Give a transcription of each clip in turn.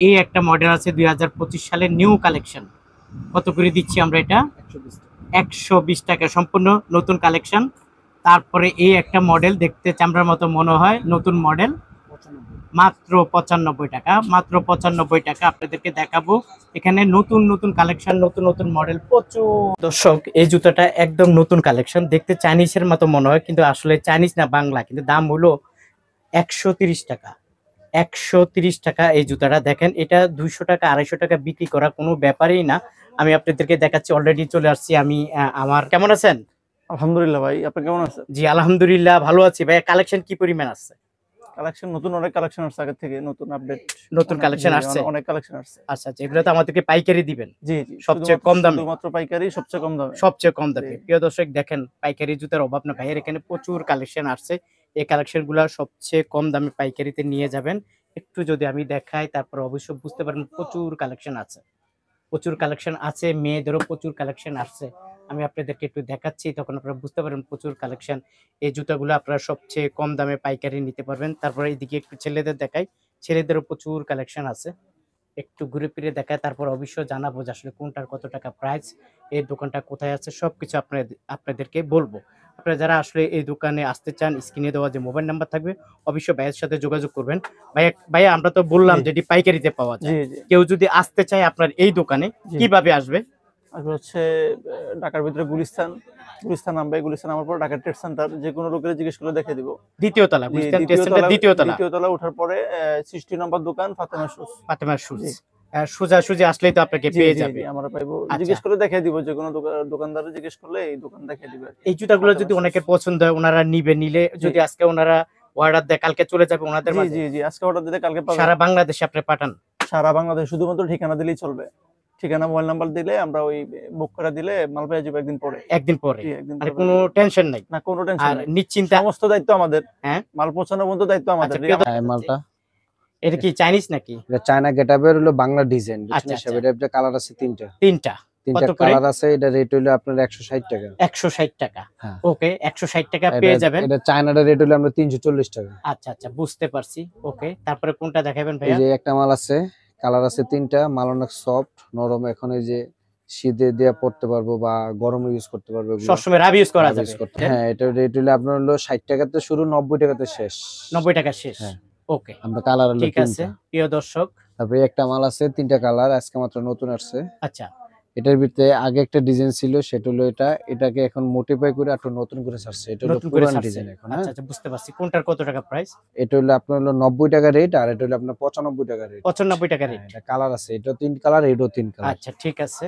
এই একটা মডেল আছে 2025 সালের নিউ কালেকশন। কত করে দিচ্ছি আমরা এটা? 120 টাকা, সম্পূর্ণ নতুন কালেকশন। তারপরে এই একটা মডেল দেখতে চামড়ার মতো মনে হয়, নতুন মডেল, মাত্র 95 টাকা। মাত্র 95 টাকা আপনাদেরকে দেখাবো। এখানে নতুন নতুন কালেকশন, নতুন নতুন মডেল প্রচুর। দর্শক, এই জুতাটা একদম নতুন কালেকশন, দেখতে চাইনিজের মতো মনে হয় কিন্তু আসলে চাইনিজ না, বাংলা। কিন্তু দাম হলো 130 টাকা। 130 টাকা এই জুতাটা। দেখেন, এটা 200 টাকা 250 টাকা বিক্রি করা কোনো ব্যাপারই না। আমি আপনাদেরকে দেখাচ্ছি, অলরেডি চলে আসছি আমি। আমার কেমন আছেন? আলহামদুলিল্লাহ ভাই, আপনি কেমন আছেন? জি আলহামদুলিল্লাহ ভালো আছি ভাই। কালেকশন কি পরিমাণ আছে? কালেকশন নতুন অনেক কালেকশন আসছে, আগে থেকে নতুন আপডেট, নতুন কালেকশন আসছে? অনেক কালেকশন আসছে। আচ্ছা আচ্ছা, এগুলো তো আমাদেরকে পাইকারি দিবেন? জি জি, সবচেয়ে কম দামে? শুধুমাত্র পাইকারি, সবচেয়ে কম দামে। সবচেয়ে কম দামে। প্রিয় দর্শক, দেখেন পাইকারি জুতার অভাব না ভাইয়ের এখানে, প্রচুর কালেকশন আসছে। এই কালেকশন গুলা সবচেয়ে কম দামে পাইকারিতে নিয়ে যাবেন। একটু যদি আমি দেখাই, তারপর অবশ্য বুঝতে পারেন প্রচুর কালেকশন আছে। প্রচুর কালেকশন আছে, মেয়েদেরও প্রচুর কালেকশন আসছে। আমি আপনাদেরকে একটু দেখাচ্ছি, তখন আপনারা বুঝতে পারেন প্রচুর কালেকশন। এই জুতাগুলো আপনারা সবচেয়ে কম দামে পাইকারি নিতে পারবেন। তারপরে এইদিকে একটু ছেলেদের দেখাই, ছেলেদেরও প্রচুর কালেকশন আছে। একটু ঘুরে ফিরে দেখায়, তারপর অবশ্যই জানাবো যে আসলে কোনটার কত টাকা প্রাইস, এই দোকানটা কোথায় আছে, সবকিছু আপনাদেরকে বলবো। আপনারা যারা আসলে এই দোকানে আসতে চান, স্ক্রিনে দেওয়া যে মোবাইল নাম্বার থাকবে, অবশ্যই ভাইয়ের সাথে যোগাযোগ করবেন। ভাইয়া ভাইয়া আমরা তো বললাম যে এটি পাইকারিতে পাওয়া জি যায়। জি কেউ যদি আসতে চায় আপনার এই দোকানে, জি, কিভাবে আসবে? আসলে হচ্ছে ঢাকার ভিতরে গুলিস্তান, গুলিস্তান নামবে, গুলিস্তান নামার পর ঢাকা ট্রেড সেন্টার, যে কোনো লোকের জিজ্ঞেস করলে দেখে দিব। দ্বিতীয় তলা, জি, গুলিস্তান ট্রেড সেন্টার দ্বিতীয় তলা। দ্বিতীয় তলা ওঠার পরে 60 নম্বর দোকান, ফাতেমা শুজ। ফাতেমা শুজ। জি সোজাসুজি আসলেই তো আপনাকে জি পেয়ে জি যাবে। জি, আমরা পাইবো, আচ্ছা, জিজ্ঞেস করে দেখে দিব, যে কোনো দোকানদারে জিজ্ঞেস করলে এই দোকান দেখে দিবে। এই জুতাগুলো যদি অনেকের পছন্দ হয়, ওনারা নিলে যদি আজকে ওনারা অর্ডার দেয়, কালকে চলে যাবে ওনাদের জি মাঝে? জি জি, আজকে অর্ডার দিলে কালকে পাবে। সারা বাংলাদেশে আপনি পাঠান? সারা বাংলাদেশ, শুধুমাত্র ঠিকানা দিলেই চলবে। ঠিকানা, মোবাইল নাম্বার দিলে আমরা ওই বুক করে দিলে মাল পেয়ে যাবে একদিন পরে। একদিন পরে? জি, একদিন মানে পরে কোনো পেয়ে যাবে। টেনশন নাই? না, কোনো টেনশন আর নাই। নিশ্চিন্তা? সমস্ত দায়িত্ব আমাদের। হ্যাঁ, মাল পৌঁছানোর পর্যন্ত দায়িত্ব আমাদের। আচ্ছা প্রিয় হ্যাঁ, মালটা এটা কি চাইনিজ নাকি? এটা চায়না গেটআপের হলো বাংলা ডিজাইন, বুঝছেন? আচ্ছা আচ্ছা, সেটা কালার আছে তিনটা। তিনটা। তিনটা কত করে? কালার আছে। এটা রেট হলো আপনার 160 টাকা। 160 টাকা। হ্যাঁ, ওকে, 160 টাকা পেয়ে যাবেন। এটা চায়নাটা রেট হলো আমরা 340 টাকা। আচ্ছা আচ্ছা, বুঝতে পারছি। ওকে, তারপরে কোনটা দেখাবেন এই ভাইয়া? যে একটা মাল আছে, কালার আছে তিনটা, মাল অনেক সফট নরম। এখন এই যে শীতে দিয়ে পড়তে পারবো বা গরমে ইউজ করতে পারবো, এগুলো সবসময় রাব ইউজ করা যাবে? হ্যাঁ, এটা রেট হলো আপনার হলো 60 টাকাতে শুরু, 90 টাকাতে শেষ। 90 টাকা শেষ? হ্যাঁ, ওকে, আমরা কালার হলো ঠিক আছে তিনটা। প্রিয় দর্শক। তারপরে একটা মাল আছে তিনটা কালার, আজকে মাত্র নতুন আসছে। আচ্ছা, এটার ভিতরে আগে একটা ডিজাইন ছিল, সেটা হলো এটাকে এখন মডিফাই করে একটু নতুন করে ছাড়ছে। এটা হলো নতুন করে পুরান ছাড়ছে? ডিজাইন এখন। আচ্ছা হ্যাঁ, আচ্ছা, বুঝতে পারছি। কোনটার কত টাকা প্রাইস? এটা হলো আপনার হলো 90 টাকা রেট, আর এটা হলো আপনার 95 টাকা রেট। 95 টাকা রেট? এটা কালার আছে, এটা তিন কালার, এটাও তিন কালার। আচ্ছা ঠিক আছে।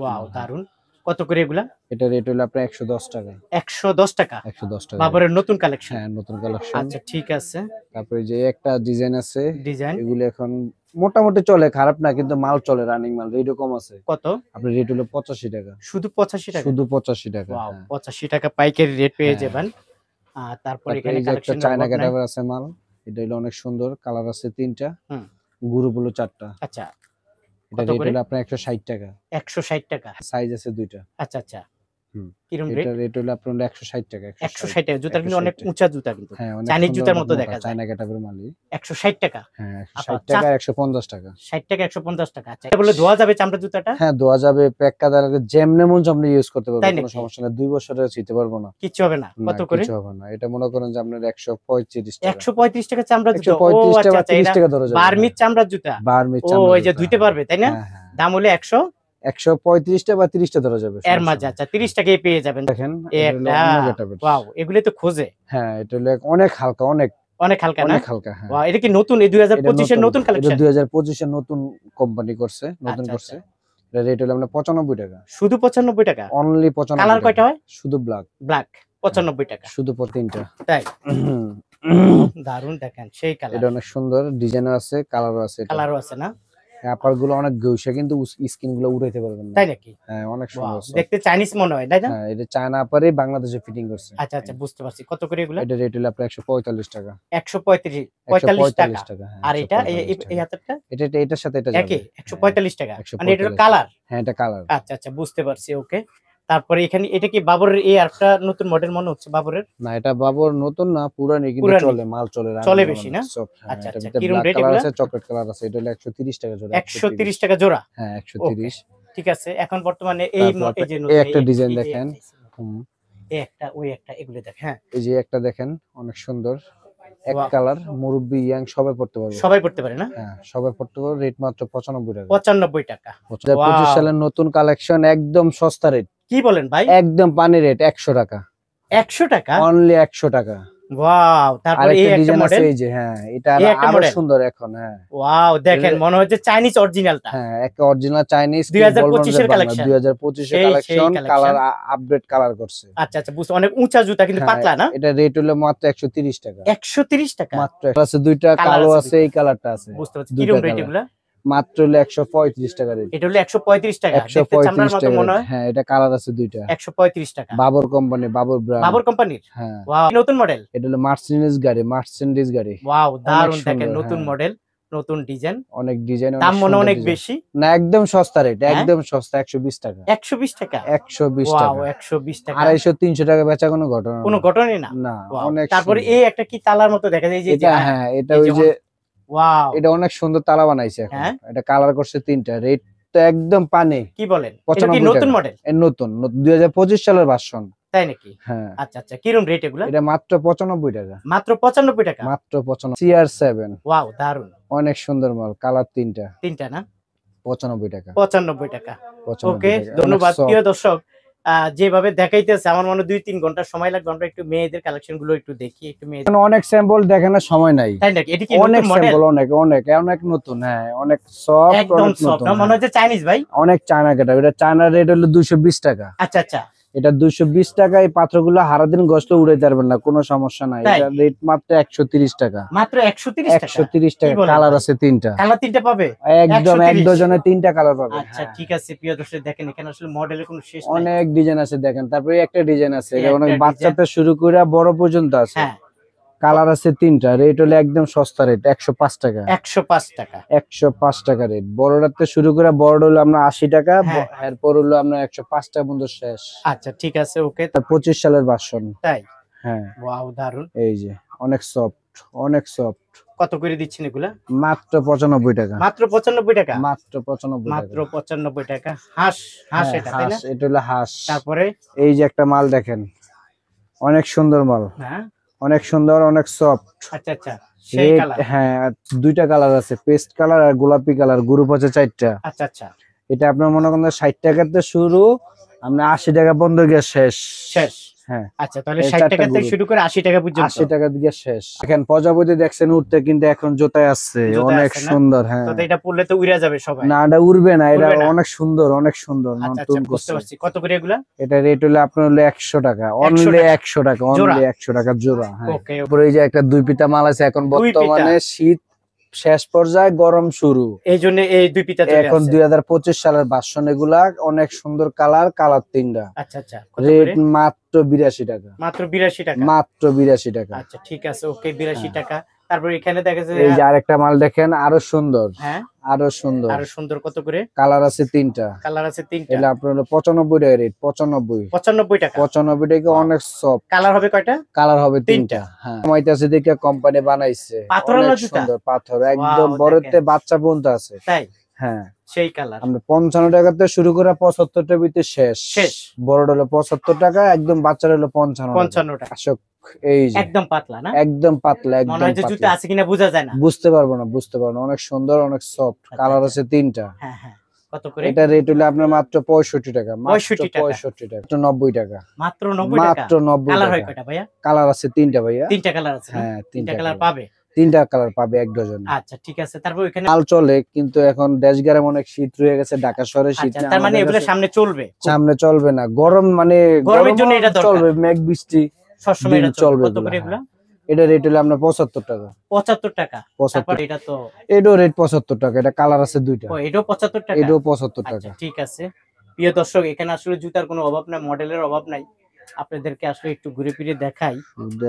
ওয়াও, দারুন। কত করে এগুলা? এটা রেট হলো আপনার 110 টাকা। 110 টাকা? 110 টাকা। বাবরের নতুন কালেকশন? হ্যাঁ, নতুন কালেকশন। আচ্ছা ঠিক আছে। তারপরে যে একটা ডিজাইন আছে, ডিজাইন? এগুলো এখন মোটামুটি চলে, খারাপ না, কিন্তু মাল চলে, রানিং মাল, এরকম আছে। কত? আপনার রেট হলো 85 টাকা। শুধু 85 টাকা? শুধু 85 টাকা। ওয়াও, হ্যাঁ। 85 টাকা পাইকারি রেট পেয়ে হ্যাঁ। যাবেন। তারপর তারপরে এখানে এই যে একটা কালেকশনের চায়না অভাব নাই। ক্যাটাগরি আছে মাল, এটা হলো অনেক সুন্দর, কালার আছে তিনটা, হুম, গ্রুপ হলো চারটা। আচ্ছা। এটা কত রেট করে? হলো আপনার 160 টাকা। 160 টাকা? সাইজ আছে দুইটা। আচ্ছা আচ্ছা, হুম, কিরম রেট? এটা রেট হলো আপনার 160 টাকা। 160 টাকা? জুতার কিন্তু অনেক 160 উঁচা জুতা, কিন্তু হ্যাঁ, অনেক চাইনিজ সুন্দর, জুতার অনেক মতো মোটা দেখা যায়। China category মালই। 160 টাকা? হ্যাঁ, আচ্ছা, 160 টাকা, 150 টাকা। 60 টাকা 150 টাকা। আচ্ছা, এটা বলে ধোয়া যাবে চামড়া জুতাটা? হ্যাঁ, ধোয়া যাবে, প্যাক কাদা লাগে, যেমনে মন চায় আপনি ইউজ করতে পারবেন, তাই কোনো নাকি? সমস্যা নেই। 2 বছরের ছিতে পারবো না। কিচ্ছু হবে না? না, কত করে? কিছু হবে না। এটা মনে করেন যে আপনার 135 টাকা। 135 টাকা চামড়া জুতা? ও 135 আচ্ছা টাকা বা আচ্ছা, 30 এটা টাকা ধরা যাবে। বার্মিজ চামড়ার জুতা? বার্মিজ ও, চামড়া ওই যে জুতা। ধুইতে পারবে তাই না? হ্যাঁ হ্যাঁ, দাম হলে 135 টা বা 30 টা ধরা যাবে, এর সমস্যা মাঝে? নেই। আচ্ছা, 30 টাকায় পেয়ে যাবেন। দেখেন, এই এটা হলো একটা, অন্য গেটআপের। ওয়াও, এগুলো তো খোঁজে। হ্যাঁ, এটা হলো অনেক হালকা, অনেক অনেক হালকা না? অনেক হালকা। হ্যাঁ, ওয়াও, এটা কি নতুন? এই এটা 2025 এর নতুন এটা কালেকশন? 2025 এর নতুন কোম্পানি করছে, নতুন আচ্ছা করছে। আচ্ছা, এটা রেট হলো আপনার 95 টাকা। শুধু 95 টাকা? অনলি 95 কালার টাকা। কয়টা হয়? শুধু ব্ল্যাক। ব্ল্যাক? 95 টাকা? শুধু তিনটা। তাই? দারুন, দেখেন সেই কালার। এটা অনেক সুন্দর, ডিজাইনও আছে, কালারও আছে। এটা কালারও আছে না? অ্যাপার গুলো অনেক গৌসা, কিন্তু স্কিন গুলো উঠাইতে পারবেন না। তাই নাকি? হ্যাঁ, অনেক ওয়াও, সুন্দর। দেখতে চাইনিজ মনে হয় তাই না? হ্যাঁ, এটা চায়না আপারে বাংলাদেশে ফিটিং করছে। আচ্ছা আচ্ছা, বুঝতে পারছি। কত করে এগুলা? এটা রেট হলো আপনার 145 টাকা। 145 টাকা? 145 টাকা। হ্যাঁ, আর এটা 145 এই টাকা। হাতেরটা এটা এটার সাথে এটা যাবে। একই 145 টাকা? মানে এটা হলো 145 কালার? হ্যাঁ, এটা কালার। আচ্ছা আচ্ছা, বুঝতে পারছি। ওকে, তারপরে এখানে এটা কি বাবরের এই আরেকটা নতুন মডেল মনে হচ্ছে বাবরের? না, এটা বাবর নতুন না, পুরানি, কিন্তু পুরানি। চলে, মাল চলে, চলে বেশি না? সব। হ্যাঁ, আচ্ছা, এটার আচ্ছা। ভিতরে কিরম ব্ল্যাক রেট কালার এগুলা? আছে, চকলেট কালার আছে। এটা হলো 130 টাকা জোড়া। 130 টাকা জোড়া। হ্যাঁ, 130। ঠিক আছে। এখন বর্তমানে এই তারপর এই যে এই নতুন একটা ডিজাইন এই যে দেখেন। একটা, হুম, এই একটা ওই একটা এগুলো দেখ। হ্যাঁ, এই যে একটা দেখেন, অনেক সুন্দর, এক Wow. কালার, মুরব্বি, ইয়াং সবাই পড়তে পারবে। সবাই পড়তে পারে না? হ্যাঁ, সবাই পড়তে পারবে। রেট মাত্র 95 টাকা। 95 টাকা। 2025 Wow. সালের নতুন কালেকশন, একদম সস্তা রেট, কি বলেন ভাই? একদম পানি রেট, 100 টাকা, 100 টাকা? অনলি 100 টাকা। ওয়াও! তারপর এই আরেকটা একটা ডিজাইন আছে, মডেল। এই যে, হ্যাঁ, এটা এই একটা আরো মডেল। সুন্দর এখন। হ্যাঁ, ওয়াও! দেখেন মনে হচ্ছে চাইনিজ অরিজিনালটা। হ্যাঁ, একটা অরিজিনাল চাইনিজ, 2025 এর কালেকশন। 2025 এর সেই collection, collection. Colour update colour করছে। আচ্ছা, আচ্ছা, বুঝছি। অনেক উঁচা জুতা কিন্তু হ্যাঁ, পাতলা না? এটা রেট হলো মাত্র 130 টাকা। 130 টাকা? মাত্র আছে দুইটা, কালার কালো আছে আছে, এই কালারটা আছে। বুঝতে পারছি। দুইটা কিরকম রেট কালার। এগুলা? মাত্র হলো 135 টাকা রেট। এটা হলো 135 টাকা। দেখতে 135 চামড়ার মতো টাকা মনে rate। হয়। হ্যাঁ, এটা কালার আছে দুইটা। 135 টাকা। Babar company, Babar brand. বাবর কোম্পানির? হ্যাঁ, ওয়াও! নতুন মডেল। এটা হলো মার্সিডিজ গাড়ি, মার্সিডিজ গাড়ি। ওয়াও! দারুণ সুন্দর, দেখেন নতুন হ্যাঁ। মডেল, নতুন ডিজাইন। অনেক ডিজাইন, দাম মনে অনেক বেশি। না, একদম সস্তা রেট, হ্যাঁ? একদম সস্তা, 120 টাকা। 120 টাকা? 120 ওয়াও! টাকা। 120 টাকা। 250-300 টাকা বেচা কোনো ঘটনা কোনো না। ঘটনাই না। না, ওয়াও! অনেক তারপরে সুন্দর। এই একটা কি তালার মতো দেখা যায়, এই যে এটা, হ্যাঁ, এটা এই ওই যে যে, ওয়াও! এটা অনেক সুন্দর তালা বানাইছে এখন। হ্যাঁ? এটা কালার করছে 3টা, রেট তো একদম পানি। কি বলেন? এটা কি 95 নতুন টাকা। মডেল? এর নতুন 2025 সালের ভার্সন। তাই নাকি? হ্যাঁ, আচ্ছা, আচ্ছা। কিরকম রেট এগুলা? এটা মাত্র 95 টাকা। মাত্র 95 টাকা? মাত্র 95। CR7 wow! দারুণ। অনেক সুন্দর মাল, কালার 3টা, তিনটা না? 95 টাকা। 95 টাকা। 95 ওকে, টাকা। অনেক ধন্যবাদ soft। প্রিয় দর্শক। যেভাবে দেখাইতেছে আমার মনে হয় 2-3 ঘন্টা সময় লাগবে। আমরা একটু মেয়েদের কালেকশন গুলো একটু দেখি, একটু মেয়েদের। এখানে অনেক স্যাম্পল দেখানোর সময় নাই। তাই নাকি? এটা কি অনেক নতুন মডেল? স্যাম্পল, অনেক অনেক অনেক নতুন। হ্যাঁ, অনেক সফট, একদম অনেক সফট নতুন। না? মনে হ্যাঁ। হচ্ছে চাইনিজ ভাই। অনেক চায়না কাটা। এটা চায়না রেট হলো 220 টাকা। আচ্ছা, আচ্ছা। এটা 220 টাকা। এই পাত্রগুলো হারাদিন গোস্ত উড়ে যাবেন না, কোনো সমস্যা নাই। তাই? এটা রেট মাত্র 130 টাকা। মাত্র 130 টাকা? 130 টাকা। কি বলেন কালার ভাই? আছে 3টা। কালার 3টা পাবে? একদম এক 130? ডজনে 3টা কালার পাবে। আচ্ছা, হ্যাঁ। ঠিক আছে প্রিয় দর্শক, দেখেন এখানে আসলে মডেলের কোনো শেষ নাই। অনেক ডিজাইন আছে দেখেন। তারপরে একটা ডিজাইন আছে, এই এটা অনেক একটা বাচ্চাতে শুরু করে বড় পর্যন্ত আছে। হ্যাঁ, কালার আছে 3টা। রেট হলো একদম সস্তা রেট, 105 টাকা। 105 টাকা। 105 টাকা রেট। বড়টাতে শুরু করে বড় হলো আমরা 80 টাকা, হ্যাঁ। এরপর হলো আমরা 105 টাকা পর্যন্ত শেষ। আচ্ছা, ঠিক আছে, ওকে। 25 সালের ভার্সন। তাই? হ্যাঁ, ওয়াও, দারুণ। এই যে, অনেক সফট, অনেক সফট। কত করে দিচ্ছেন এগুলা? মাত্র 95 টাকা। মাত্র 95 টাকা? মাত্র 95 মাত্র টাকা। 95 টাকা। হাঁস, হাঁস হ্যাঁ, এটা তাই না? হাঁস, এটা হলো হাঁস। তারপরে এই যে একটা মাল দেখেন, অনেক সুন্দর মাল, হ্যাঁ, অনেক সুন্দর, অনেক সফট। আচ্ছা, আচ্ছা। সেই রেড, কালার। হ্যাঁ, আর দুইটা কালার আছে, পেস্ট কালার আর গোলাপি কালার। গ্রুপ আছে 4টা। আচ্ছা, আচ্ছা। এটা আপনার মনে করেন 60 টাকাতে শুরু, আমরা 80 টাকা পর্যন্ত গিয়ে শেষ। শেষ। হ্যাঁ, আচ্ছা, তাহলে এই 60 চারটা টাকা থেকে group। শুরু করে 80 টাকা পর্যন্ত। 80 টাকা দিয়ে শেষ। এখন প্রজাপতি দেখছেন উঠতে, কিন্তু এখন জোতায় আসছে, জোতায় অনেক আছে না? সুন্দর। হ্যাঁ, তো এটা পড়লে তো উড়ে যাবে সবাই। না, এটা উড়বে না, এটা উড়বে না? অনেক সুন্দর, অনেক সুন্দর। আচ্ছা, নতুন আচ্ছা, বুঝতে করছে। পারছি। কত করে এগুলা? এটা রেট হলো আপনার হলো 100 টাকা, 100 অনলি টাকা। 100 টাকা, জোড়া? অনলি 100 টাকা জোড়া। হ্যাঁ, ওকে, তারপরে এই যে একটা দুই পিতা মাল আছে। এখন দুই পিতা। বর্তমানে শীত শেষ পর্যায়ে, গরম শুরু। এই জন্য এই দুই পিতা চলে এখন আসছে। 2025 সালের ভার্সন এগুলা, অনেক সুন্দর কালার, কালার 3টা। আচ্ছা, আচ্ছা। কত রেট করে? মাত্র 82 টাকা। মাত্র 82 টাকা। মাত্র 82 টাকা। আচ্ছা, ঠিক আছে, ওকে, 82 টাকা। তারপর এখানে দেখা যাচ্ছে এই যে আরেকটা মাল দেখেন, আরো সুন্দর, হ্যাঁ, আরো সুন্দর। আরো সুন্দর। কত করে? কালার আছে 3টা। কালার আছে 3টা। এটা আপনার হলো 95 টাকা রেট। 95 95 টাকা। 95 টাকা, অনেক সফট। কালার হবে কয়টা? কালার হবে 3টা। তিনটা। হ্যাঁ, সময়টাছে দেখে কোম্পানি বানাইছে, পাথরওয়ালা অনেক জুতা? সুন্দর পাথর, একদম Wow, বড়তে দেখেন। বাচ্চা পর্যন্ত আছে। তাই? হ্যাঁ, সেই কালার। আমরা 55 টাকাতে শুরু করে 75 টাকার ভিতরে শেষ। শেষ। বড়টা হলো 75 টাকা, একদম বাচ্চার হলো 55 টাকা। 55 টাকা। আসক, এই যে একদম পাতলা না? একদম পাতলা, মনে একদম হয় যে জুতা পাতলা। আছে কিনা বোঝা যায় না। বুঝতে পারবো না, বুঝতে পারবো না। অনেক সুন্দর, অনেক সফট। কালার আচ্ছা। আছে 3টা। হ্যাঁ, হ্যাঁ। কত করে? এটা রেট হলো আপনার মাত্র 65 টাকা। মাত্র 65 টাকা। 65 টাকা। মাত্র 90 টাকা। মাত্র 90 টাকা। মাত্র 90 কালার হয় টাকা। কয়টা ভাইয়া? কালার আছে 3টা ভাইয়া। 3টা কালার আছে না? হ্যাঁ, 3টা 3টা কালার কালার পাবে। 3টা কালার পাবে এক ডজন। আচ্ছা, ঠিক আছে। তারপর এখানে মাল চলে, কিন্তু এখন দেশ গ্রামে অনেক শীত রয়ে গেছে, ঢাকা শহরে শীত আচ্ছা, না। তার মানে আমাদের এগুলো কাছে সামনে চলবে। সামনে চলবে না, গরম মানে গরমের জন্য গরমও এটা দরকার। চলবে, মেঘ বৃষ্টি সবসময় দিন এটা চলবে। চলবে কত করে এগুলা। এগুলা? এটা রেট হলো আপনার 75 টাকা। 75 টাকা। 75 তারপর এটা তো এটাও রেট 75 টাকা। এটা কালার আছে 2টা। ও, এটাও 75 টাকা। এটাও 75 আচ্ছা, টাকা। ঠিক আছে। প্রিয় দর্শক, এখানে আসলে জুতার কোনো অভাব নাই, মডেলের অভাব নাই। আপনাদেরকে আসলে একটু ঘুরে ফিরে দেখাই।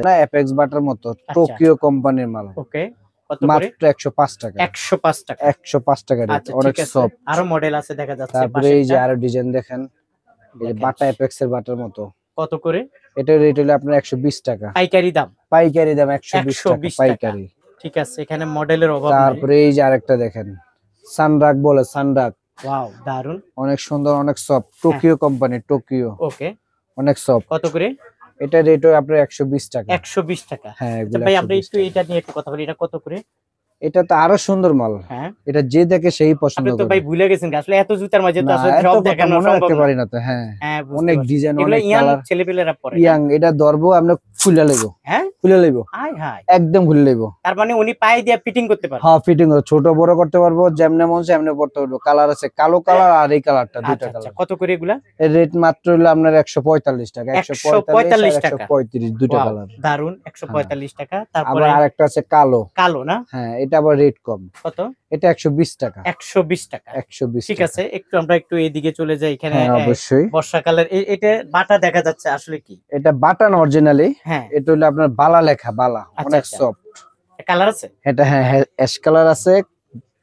না, অ্যাপেক্স বাটার মতো টোকিও কোম্পানির মাল। ওকে, কত করে? মাত্র 105 টাকা। 105 টাকা। 105 টাকা রেট, আচ্ছা, অনেক ঠিক আছে। সফট। আরো মডেল আছে দেখা যাচ্ছে তারপরে পাশে এই যে একটা। আরো ডিজাইন দেখেন, এই যে দেখেন। বাটা অ্যাপেক্স এর বাটার মতো। কত করে? এটার রেট হলো আপনার 120 টাকা, পাইকারি দাম পাইকারি দাম 120 টাকা 120 টাকা। পাইকারি। ঠিক আছে, এখানে মডেলের অভাব নাই। তারপরে এই যে আরেকটা দেখেন, সানরাক বলে, সানরাক, ওয়াও দারুন। অনেক সুন্দর, অনেক সফট, টোকিও কোম্পানি, টোকিও, ওকে, অনেক সফট। কত করে? এটা রেট হয় আপনার 120 টাকা। 120 টাকা। হ্যাঁ, আচ্ছা এগুলো ভাই, আমরা 120 একটু টাকা। এটা নিয়ে একটু কথা বলি, এটা কত করে? এটা তো আরো সুন্দর মাল, হ্যাঁ, এটা যে দেখে সেই পছন্দ আপনি তো করে। ভাই ভুলে গেছেন আসলে এত জুতার মাঝে তো না, আসলে এত সব কথা দেখানো মনে সম্ভব রাখতে না। পারি না তো। হ্যাঁ, হ্যাঁ, বুঝতে অনেক পারছি। ডিজাইন, এগুলো অনেক ইয়াং কালার। ছেলেপেলেরা পরে। ইয়াং, এটা ধরবো আমরা খুলে লইবো, হ্যাঁ, খুলে লইবো, হাই হাই, একদম খুলে লইবো। তার মানে উনি পায়ে দিয়ে ফিটিং করতে পারবে। হ্যাঁ, ফিটিং করে ছোট বড় করতে পারবো, যেমনে মন যেমনে পড়তে পারবো। কালার আছে, কালো কালার আর এই কালারটা, দুইটা আচ্ছা আচ্ছা, কালার। কত করে এগুলা? এর রেট মাত্র হলো আপনার 145 টাকা, 145 টাকা। 135, দুইটা ওয়াও, কালার। দারুন, 145 টাকা। তারপরে আবার আরেকটা আছে কালো, কালো না? হ্যাঁ, এটা আবার রেট কম, কত? এটা 120 টাকা, 120 টাকা। 120 ঠিক টাকা। আছে, আমরা একটু এইদিকে চলে যাই। এখানে হ্যাঁ, অবশ্যই। বর্ষাকালের এটা বাটা দেখা যাচ্ছে আসলে কি? এটা বাটান অরিজিনালি, হ্যাঁ, এটা হলো আপনার বালা লেখা, বালা, আচ্ছা, অনেক আচ্ছা। সফট। কালার আছে? এটা হ্যাঁ, অ্যাশ কালার আছে,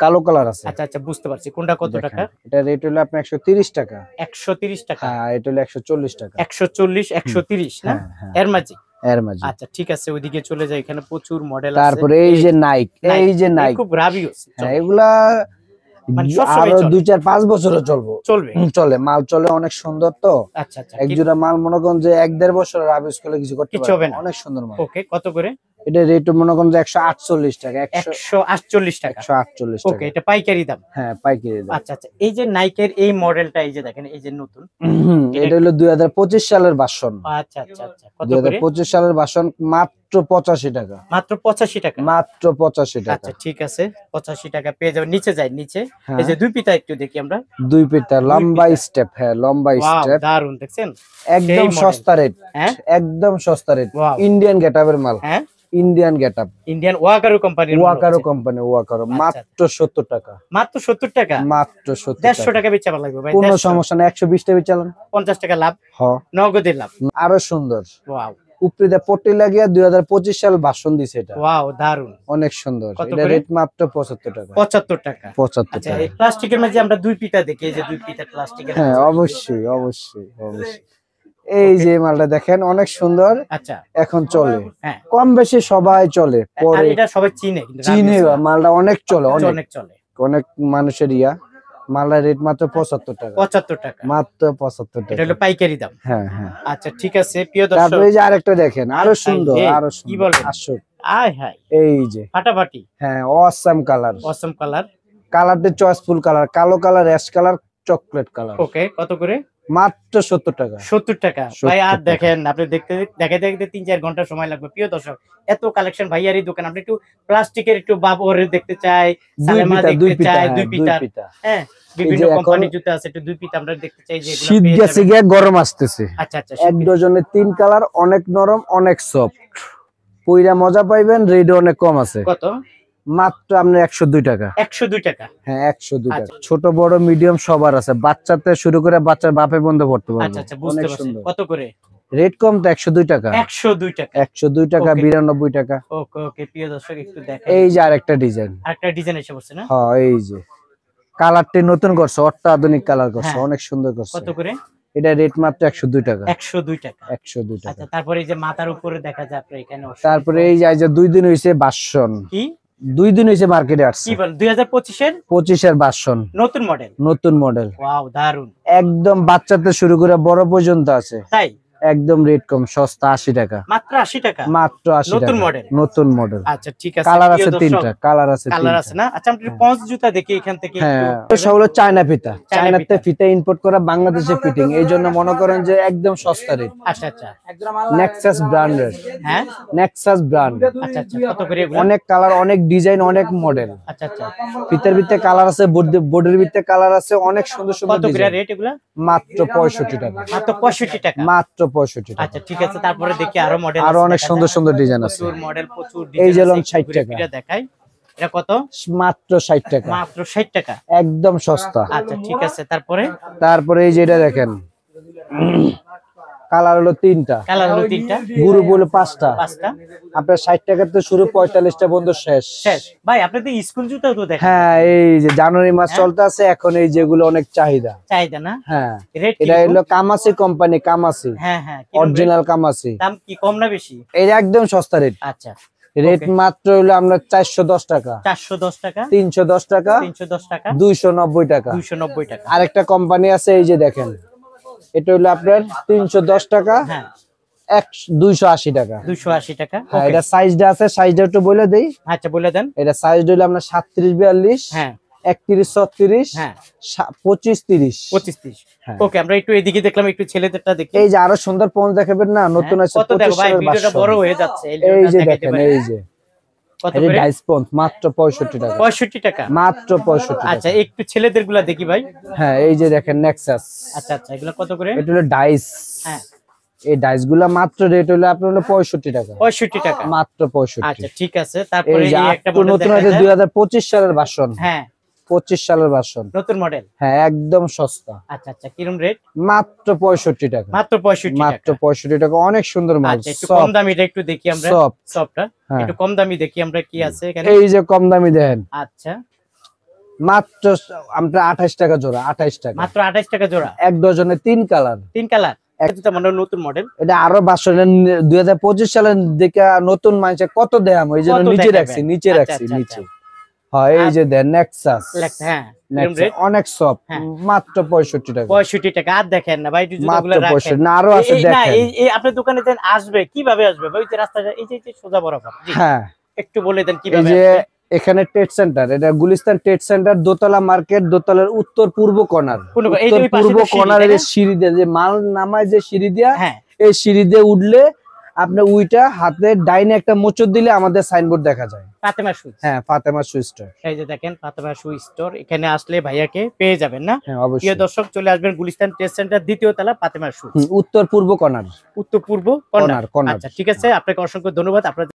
কালো কালার আছে। আচ্ছা আচ্ছা, বুঝতে পারছি। কোনটা কত দেখেন, টাকা? এটা রেট হলো আপনার 130 টাকা। 130 টাকা। হ্যাঁ, এটা হলো 140 টাকা। 140 130 না? হ্যাঁ, হ্যাঁ, এর মাঝে। এর মাঝে। আচ্ছা ঠিক আছে, ওইদিকে চলে যাই। এখানে প্রচুর মডেল আছে। তারপরে এই যে নাইক, এই যে নাইক, খুব রাবিউস হ্যাঁ, এগুলা মানে সবসময় আরো চলে। 2-4-5 বছরও চলবো, চলবে। চলে, মাল চলে, অনেক সুন্দর। তো আচ্ছা আচ্ছা, এক জোড়া মাল মনে করেন যে 1-1.5 বছর রাবিস করলে কিছু করতে কিছু হবে পারবে, না। অনেক সুন্দর মাল। ওকে, কত করে? এটা রেট মনে করেন যে 148 টাকা, 148 টাকা। 148 ওকে, টাকা। এটা পাইকারি দাম। হ্যাঁ, পাইকারি দাম। আচ্ছা আচ্ছা, এই যে নাইকের এই মডেলটা, এই যে দেখেন, এই যে নতুন। এটা হলো 2025 সালের ভার্সন। আচ্ছা আচ্ছা আচ্ছা, কত করে? 2025 সালের ভার্সন, মাত্র 85 টাকা, মাত্র 85 টাকা। মাত্র 85 টাকা। আচ্ছা ঠিক আছে, 85 টাকা পেয়ে যাবেন। নিচে যাই, নিচে হ্যাঁ, এই যে দুই পিতা একটু দেখি আমরা। দুই পিতা, লম্বা পিতা। স্টেপ, হ্যাঁ, লম্বা ওয়াও, স্টেপ, দারুন, দেখছেন? একদম সেই model। সস্তা রেট, হ্যাঁ, একদম সস্তা রেট, ওয়াও। ইন্ডিয়ান গেটআপের মাল, হ্যাঁ, ইন্ডিয়ান গেটআপ, ইন্ডিয়ান ওয়াকারো কোম্পানির ওয়াকারো কোম্পানি, ওয়াকারো, মাত্র 70 টাকা, মাত্র 70 টাকা। মাত্র 70 150 টাকা। টাকা বেচা লাগবে ভাই। কোনো 150, সমস্যা না, 120 টাকা চালান। 50 টাকা লাভ, হ, নগদে লাভ। আরো সুন্দর, ওয়াও উপরে পট্টি লাগিয়ে 2025 সাল ভাষণ দিছে। এটা ওয়াও, দারুন। অনেক সুন্দর, কত এটা করে? রেট মাত্র 75 টাকা, 75 টাকা। 75 আচ্ছা, টাকা। এই প্লাস্টিকের মাঝে আমরা দুই পিতা দেখি, এই যে দুই পিতা প্লাস্টিকের হ্যাঁ, মাঝে। অবশ্যই, অবশ্যই, অবশ্যই। এই যে মালটা দেখেন, অনের সুন্দর, আচ্ছা, এখন চলে, হ্যাঁ। কম বেশি সবাই চলে, আর পরে এটা সবাই চিনে, কিন্তু চিনে, রাবিউস না। মালটা অনেক চলে, আচ্ছা, অনেক অনেক চলে। অনেক মানুষের ইয়া। মালটার রেট মাত্র 75 টাকা, 75 টাকা। মাত্র 75 এটা টাকা। হলো পাইকারি দাম। হ্যাঁ, হ্যাঁ। আচ্ছা ঠিক আছে, প্রিয় দর্শক। তারপরে এই যে আরেকটা দেখেন, আরো সুন্দর, এই, আরো কি সুন্দর, বলেন? আসুক, আয় হায়, এই যে, ফাটাফাটি, হ্যাঁ, অসাম কালার, অসম কালার। কালারটা চয়েসফুল কালার, কালো colour, ash colour, chocolate colour, okay, কত করে? মাত্র 70 টাকা। 70 টাকা। 70 ভাই আর টাকা। দেখেন, আপনি দেখতে 3-4 ঘন্টা সময় লাগবে। প্রিয় দর্শক, এত কালেকশন ভাইয়ার এই দোকান। আপনি একটু প্লাস্টিকের একটু বাবরের দেখতে চাই, দুই সালেমা পিতা, দেখতে চাই, হ্যাঁ, দুই দুই পিতা, পিতা। হ্যাঁ, বিভিন্ন যে এখন কোম্পানির জুতা আছে, একটু দুই পিতা আমরা দেখতে চাই যে এগুলো শীত পেয়ে গেছে যাবেন। গিয়ে, গরম আসতেছে। আচ্ছা আচ্ছা, এক ডজনে 3 কালার, অনেক নরম, অনেক সফট, পইরা মজা পাইবেন। রেট অনেক কম আছে, কত? মাত্র আপনার 102 টাকা। 102 টাকা। হ্যাঁ, 102 টাকা। আচ্ছা। ছোট বড় মিডিয়াম সবার আছে, বাচ্চাতে শুরু করে বাচ্চার বাপে বন্ধ পড়তে আচ্ছা পারবে, আচ্ছা, বুঝতে অনেক পারছি। সুন্দর। কত করে? রেট কম তো, 102 টাকা, 102 টাকা। 102 টাকা, Okay. 92 টাকা। ওকে ওকে, প্রিয় দর্শক একটু দেখেন। এই যে আরেকটা ডিজাইন, আরেকটা ডিজাইন এসে পড়ছে না? হ্যাঁ, এই যে কালারটি নতুন করছে, অত্যাধুনিক কালার করছে, হ্যাঁ। অনেক সুন্দর করছে। কত করে? এটা রেট মাত্র 102 টাকা, 102 টাকা। 102 টাকা। আচ্ছা, তারপরে এই যে মাথার উপরে দেখা যায় আপনার এখানে তারপরে এই যে 2 দিন হইছে বাসন, কি 2 দিন হইছে মার্কেটে আসছে, কি বলেন? 2025 এর 25 এর বাসন, নতুন মডেল। নতুন মডেল, ওয়াও, দারুন। একদম বাচ্চাতে শুরু করে বড় পর্যন্ত আছে। তাই একদম রেট কম, সস্তা, 80 টাকা, মাত্র 80 টাকা। মাত্র 80 নতুন টাকা, মডেল। নতুন মডেল। আচ্ছা ঠিক আছে, কালার প্রিয় আছে দর্শক, 3টা, কালার আছে কালার 3টা। আছে না? আচ্ছা, আমরা একটু পঞ্চ জুতা দেখি এখান থেকে হ্যাঁ, একটু। সব হলো চায়না ফিতা, চায়নাতে ফিতা। ফিতা ইম্পোর্ট করা, বাংলাদেশে ফিটিং, এই জন্য মনে করেন যে একদম সস্তা রেট। আচ্ছা আচ্ছা, নেক্সাস ব্র্যান্ডের, হ্যাঁ, নেক্সাস ব্র্যান্ড, আচ্ছা আচ্ছা, কত করে এগুলো? অনেক কালার, অনেক ডিজাইন, অনেক মডেল। আচ্ছা আচ্ছা, ফিতার ভিতরে কালার আছে, বোর্ডের ভিতরে কালার আছে, অনেক সুন্দর সুন্দর কত করে ডিজাইন। রেট এগুলা? মাত্র 65 টাকা, মাত্র 65 টাকা। মাত্র 65 টাকা। আচ্ছা ঠিক আছে, তারপরে দেখি আরো মডেল আরো অনেক সুন্দর সুন্দর ডিজাইন আছে, প্রচুর মডেল, প্রচুর এই ডিজাইন। যে লন 60 টাকা, দেখাই, এটা কত? মাত্র 60 টাকা, মাত্র 60 টাকা। একদম সস্তা। আচ্ছা ঠিক আছে, তারপরে তারপরে এই যে এটা দেখেন, কালার হলো 3টা, কালার হলো 3টা, গ্রুপ হলো 5টা। 5টা। আপনার 60 টাকা থেকে শুরু, 45টা পর্যন্ত শেষ। শেষ ভাই, আপনি তো স্কুল জুতাও তো দেখেন। হ্যাঁ, এই যে জানুয়ারি মাস হ্যাঁ। চলতে আছে, এখন এই যেগুলো অনেক চাহিদা। চাহিদা না? হ্যাঁ, রেট এটা হলো কামাসি কোম্পানি, কামাসি হ্যাঁ হ্যাঁ, কিরকম অরিজিনাল কামাসি। rate? দাম কি কম না বেশি? এটা একদম সস্তা রেট। আচ্ছা, রেট Okay. মাত্র হলো আমরা 410 টাকা, 410 টাকা, 310 টাকা, 310 টাকা, 290 টাকা। 290 টাকা। আরেকটা কোম্পানি আছে, এই যে দেখেন, এটা হলো আপনার 310 টাকা, হ্যাঁ, 280 টাকা। 280 টাকা। হ্যাঁ, Okay. এটা সাইজটা আছে, সাইজটা একটু বলে দেই। আচ্ছা, বলে দেন। এটা সাইজ হলো আপনার 37 42, হ্যাঁ 31 36, হ্যাঁ, 25 30। 25 30। হ্যাঁ। ওকে, আমরা একটু এদিকে দেখলাম, একটু ছেলেদেরটা দেখি। এই যে আরো সুন্দর পঞ্চ দেখাবেন না, নতুন হ্যাঁ, আছে কত দেখো 25 ভাই, সালের ভিডিওটা version। বড় হয়ে যাচ্ছে। এই জন্য যে দেখাইতে দেখেন, পারি। এই যে কত এটা করে? ডাইস পঞ্চ মাত্র 65 টাকা, 65 টাকা। মাত্র 65 আচ্ছা, টাকা। একটু ছেলেদের গুলা দেখি ভাই। হ্যাঁ, এই যে দেখেন নেক্সাস, আচ্ছা আচ্ছা, এগুলো কত করে? এটা হলো ডাইস। হ্যাঁ, এই ডাইস গুলা মাত্র রেট হলো আপনার হলো 65 টাকা, 65 টাকা। মাত্র 65। আচ্ছা, ঠিক আছে। তারপরে এই যে এই একটা একটু মডেল নতুন দেখা আছে যায়। 2025 সালের ভার্সন, হ্যাঁ, 25 সালের ভার্সন। নতুন মডেল। হ্যাঁ, একদম সস্তা, আচ্ছা আচ্ছা, কিরম রেট? মাত্র 65 টাকা, মাত্র 65 মাত্র টাকা। 65 টাকা। অনেক সুন্দর মাল, আচ্ছা, একটু কম দামিটা একটু দেখি আমরা। সফট। সফটটা হ্যাঁ। একটু কম দামি দেখি আমরা, কি আছে এখানে। এই যে কম দামি দেখেন, আচ্ছা, মাত্র আমরা 28 টাকা জোড়া, 28 টাকা। মাত্র 28 টাকা জোড়া। এক ডজনে 3 কালার। 3 কালার। এটা মানে নতুন মডেল। এটা আরো 2025 সালের দিকে নতুন মানুষে কত দেয়াম, ওই জন্য কত নিচে দেখাবেন? রাখছি, নিচে আচ্ছা, রাখছি, আচ্ছা, নিচে। হ্যাঁ, এই যে দেন নেক্সাস, হ্যাঁ, কিরম নেক্সাস রেট? অনেক সফট, হ্যাঁ। মাত্র 65 টাকা, 65 টাকা। আর দেখেন না ভাই, একটু জুতাগুলো মাত্র রাখেন। 65। না আরো আছে, এই- না, দেখেন। এই আপনার দোকানে যেন আসবে, কিভাবে আসবে ভাই? ওই যে রাস্তাটা, এই যে সোজা বরাবর। জি, হ্যাঁ, একটু বলে দেন এই কিভাবে যে আসবে। এখানে ট্রেড সেন্টার, এটা গুলিস্তান ট্রেড সেন্টার, দোতলা মার্কেট, দোতলার উত্তর পূর্ব কর্নার। এই যে উত্তর ওই পাশে পূর্ব তো সিঁড়ি, কর্নারের তাই না? সিঁড়ি দিয়ে যে মাল নামায়, যে সিঁড়ি দিয়া, হ্যাঁ, এই সিঁড়ি দিয়ে উঠলে আপনি উইটা হাতে ডাইনে একটা মোচড় দিলে আমাদের সাইনবোর্ড দেখা যায়। ফাতেমা শু। হ্যাঁ, ফাতেমা শু স্টোর। এই যে দেখেন, ফাতেমা শু স্টোর। এখানে আসলে ভাইয়াকে পেয়ে যাবেন না? হ্যাঁ, প্রিয় অবশ্যই। দর্শক, চলে আসবেন গুলিস্তান ট্রেড সেন্টার, দ্বিতীয় তলা, ফাতেমা শু, উত্তর পূর্ব কর্নার। উত্তর পূর্ব কর্নার, কর্নার। কর্নার। আচ্ছা, ঠিক আছে, আপনাকে অসংখ্য ধন্যবাদ। আপনার